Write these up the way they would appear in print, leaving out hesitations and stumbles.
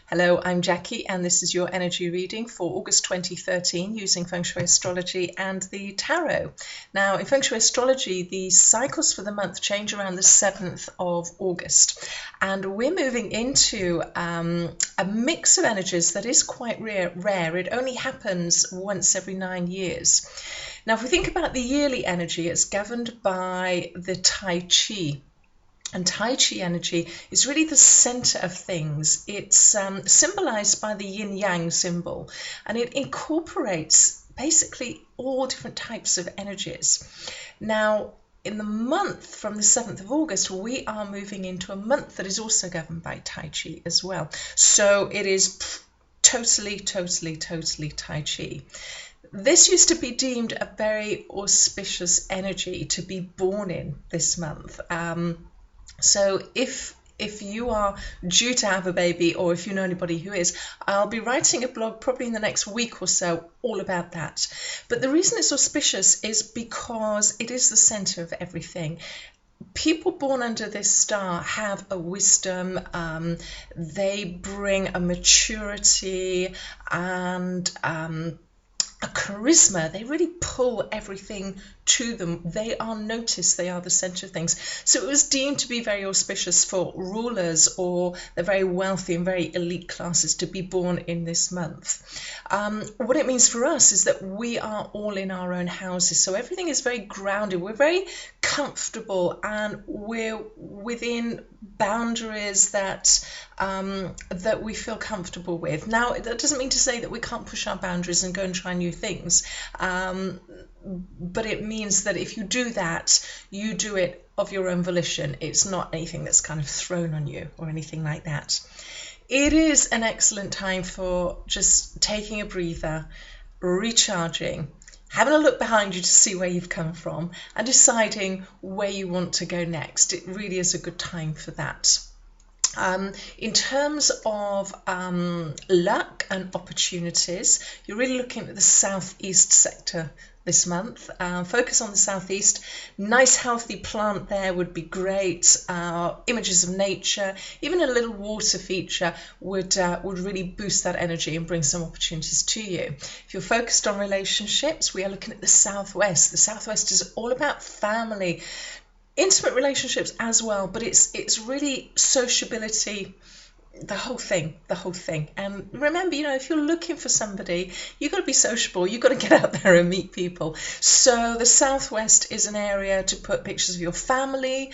Hello, I'm Jackie, and this is your energy reading for August 2013 using Feng Shui Astrology and the Tarot. Now, in Feng Shui Astrology, the cycles for the month change around the 7th of August, and we're moving into a mix of energies that is quite rare. It only happens once every 9 years. Now, if we think about the yearly energy, it's governed by the Tai Chi. And Tai Chi energy is really the center of things. It's symbolized by the yin yang symbol, and it incorporates basically all different types of energies. Now, in the month from the 7th of August, we are moving into a month that is also governed by Tai Chi as well. So it is totally Tai Chi. This used to be deemed a very auspicious energy to be born in this month. So if you are due to have a baby, or if you know anybody who is, I'll be writing a blog probably in the next week or so all about that. But the reason it's auspicious is because it is the center of everything. People born under this star have a wisdom, they bring a maturity and a charisma. They really pull everything to them. They are noticed. They are the center of things. So it was deemed to be very auspicious for rulers or the very wealthy and very elite classes to be born in this month. What it means for us is that we are all in our own houses. So everything is very grounded. We're very comfortable, and we're within boundaries that that we feel comfortable with. Now, that doesn't mean to say that we can't push our boundaries and go and try new things, but it means that if you do that, you do it of your own volition. It's not anything that's kind of thrown on you or anything like that. It is an excellent time for just taking a breather, recharging, having a look behind you to see where you've come from, and deciding where you want to go next. It really is a good time for that. In terms of luck and opportunities, you're really looking at the southeast sector this month. Focus on the southeast. Nice healthy plant there would be great. Images of nature, even a little water feature would really boost that energy and bring some opportunities to you. If you're focused on relationships, we are looking at the southwest. The southwest is all about family, intimate relationships as well, but it's really sociability, the whole thing. And remember, if you're looking for somebody, you've got to be sociable. You've got to get out there and meet people. So the southwest is an area to put pictures of your family,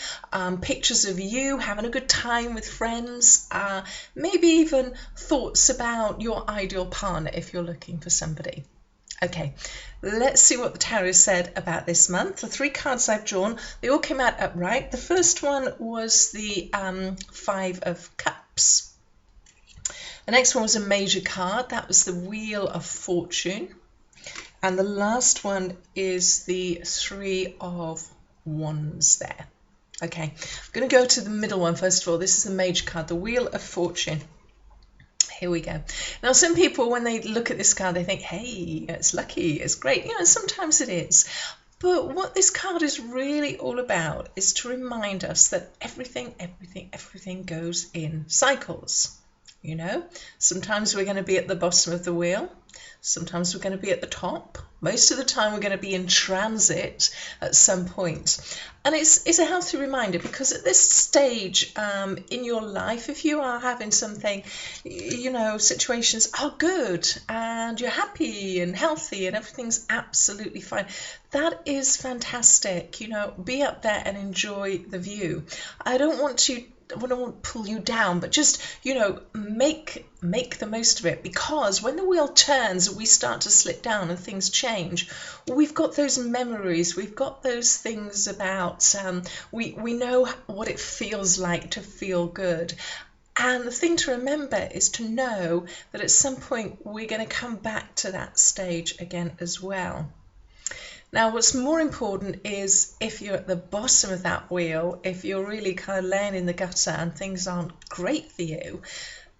pictures of you having a good time with friends, maybe even thoughts about your ideal partner if you're looking for somebody. Okay, let's see what the tarot said about this month. The 3 cards I've drawn, they all came out upright. The first one was the 5 of Cups. The next one was a major card. That was the Wheel of Fortune. And the last one is the 3 of Wands there. Okay, I'm going to go to the middle one first of all. This is the major card, the Wheel of Fortune. Here we go. Now, some people, when they look at this card, they think, hey, it's lucky, it's great. Sometimes it is. But what this card is really all about is to remind us that everything goes in cycles. Sometimes we're going to be at the bottom of the wheel. Sometimes we're going to be at the top. Most of the time we're going to be in transit at some point. And it's a healthy reminder, because at this stage in your life, if you are having something, situations are good and you're happy and healthy and everything's absolutely fine, that is fantastic. Be up there and enjoy the view. I don't want to pull you down, but just make the most of it, because when the wheel turns we start to slip down and things change. We've got those memories, we've got those things about we know what it feels like to feel good. And the thing to remember is to know that at some point we're going to come back to that stage again as well. Now, what's more important is, if you're at the bottom of that wheel, if you're really kind of laying in the gutter and things aren't great for you,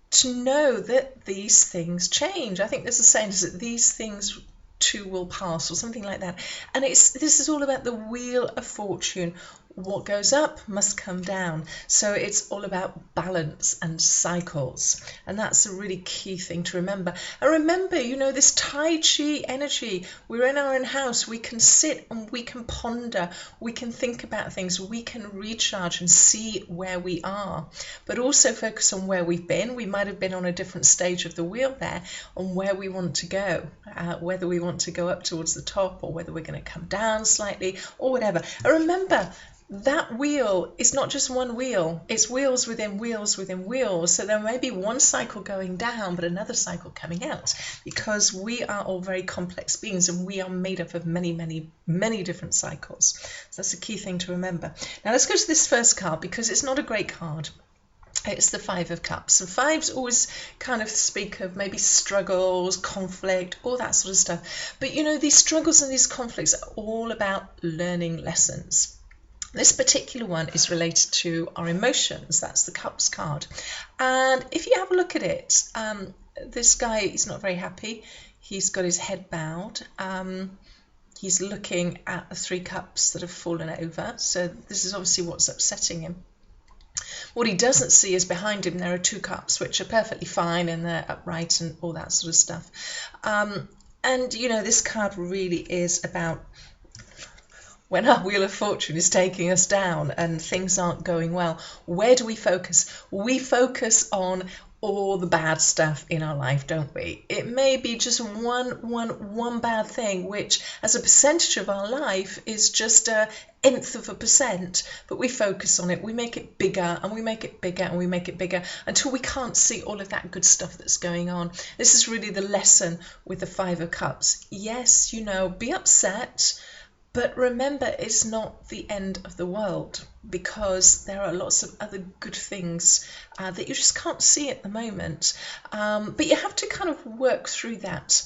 to know that these things change. I think there's a saying, is that these things too will pass, or something like that. And this is all about the Wheel of Fortune. what goes up must come down. So it's all about balance and cycles. And that's a really key thing to remember. And remember, you know, this Tai Chi energy, we're in our own house, we can sit and we can ponder, we can think about things, we can recharge and see where we are, but also focus on where we've been. We might have been on a different stage of the wheel there, on where we want to go, whether we want to go up towards the top or whether we're going to come down slightly or whatever. And remember, that wheel is not just one wheel, it's wheels within wheels within wheels. So there may be one cycle going down, but another cycle coming out, because we are all very complex beings and we are made up of many, many, many different cycles. So that's a key thing to remember. Now let's go to this first card, because it's not a great card. It's the Five of Cups. And fives always kind of speak of maybe struggles, conflict, all that sort of stuff. But you know, these struggles and these conflicts are all about learning lessons. This particular one is related to our emotions. That's the Cups card. And if you have a look at it, this guy is not very happy. He's got his head bowed. He's looking at the 3 cups that have fallen over. So this is obviously what's upsetting him. What he doesn't see is behind him there are 2 cups, which are perfectly fine and they're upright and all that sort of stuff. And, you know, this card really is about when our Wheel of Fortune is taking us down and things aren't going well. Where do we focus? We focus on all the bad stuff in our life, don't we? It may be just one bad thing, which as a percentage of our life is just a nth of a percent, but we focus on it, we make it bigger and we make it bigger and we make it bigger until we can't see all of that good stuff that's going on. This is really the lesson with the 5 of Cups. Yes, you know, be upset, but remember, it's not the end of the world, because there are lots of other good things that you just can't see at the moment. But you have to kind of work through that.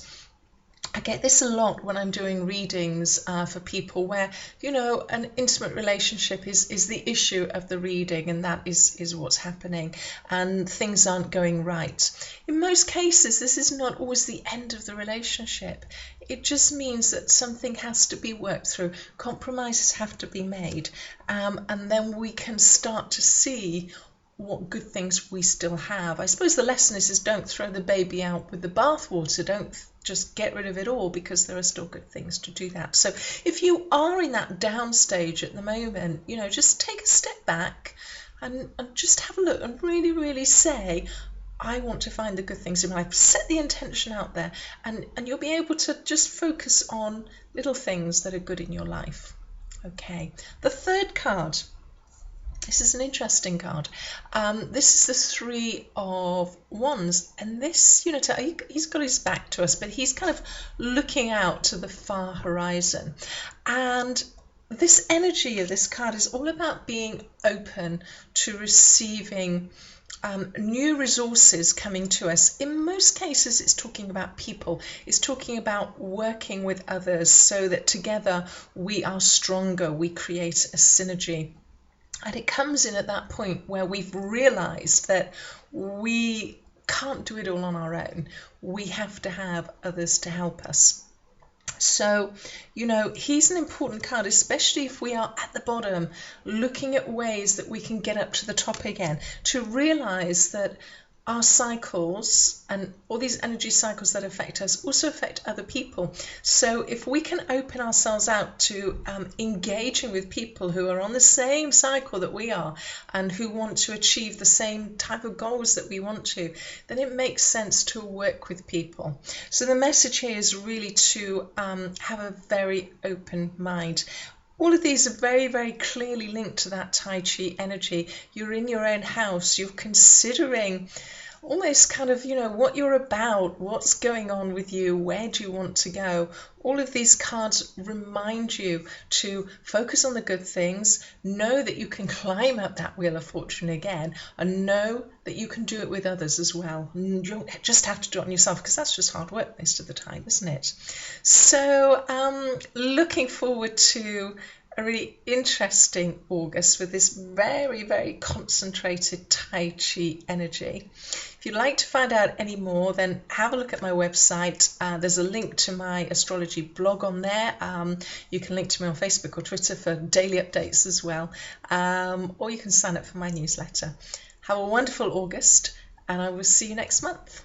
I get this a lot when I'm doing readings for people where, you know, an intimate relationship is the issue of the reading, and that is what's happening, and things aren't going right. In most cases, this is not always the end of the relationship. It just means that something has to be worked through, compromises have to be made, and then we can start to see what good things we still have. I suppose the lesson is don't throw the baby out with the bathwater. Don't just get rid of it all, because there are still good things to do that. So if you are in that down stage at the moment, you know, just take a step back and just have a look and really, really say, I want to find the good things in my life. Set the intention out there, and you'll be able to just focus on little things that are good in your life. Okay, the third card. This is an interesting card. This is the 3 of Wands, and this, you know, he's got his back to us, but he's kind of looking out to the far horizon. And this energy of this card is all about being open to receiving new resources coming to us. In most cases, it's talking about people. It's talking about working with others so that together we are stronger. We create a synergy. And it comes in at that point where we've realized that we can't do it all on our own. We have to have others to help us. So, you know, he's an important card, especially if we are at the bottom, looking at ways that we can get up to the top again, to realize that our cycles and all these energy cycles that affect us also affect other people. So if we can open ourselves out to engaging with people who are on the same cycle that we are and who want to achieve the same type of goals that we want to, then it makes sense to work with people. So the message here is really to have a very open mind. All of these are very, very clearly linked to that Tai Chi energy. You're in your own house, you're considering almost kind of, you know, what you're about, what's going on with you, where do you want to go. All of these cards remind you to focus on the good things, know that you can climb up that Wheel of Fortune again, and know that you can do it with others as well. You don't just have to do it on yourself, because that's just hard work most of the time, isn't it? So looking forward to a really interesting August with this very, very concentrated Tai Chi energy. If you'd like to find out any more, then have a look at my website. There's a link to my astrology blog on there. You can link to me on Facebook or Twitter for daily updates as well. Or you can sign up for my newsletter. Have a wonderful August, and I will see you next month.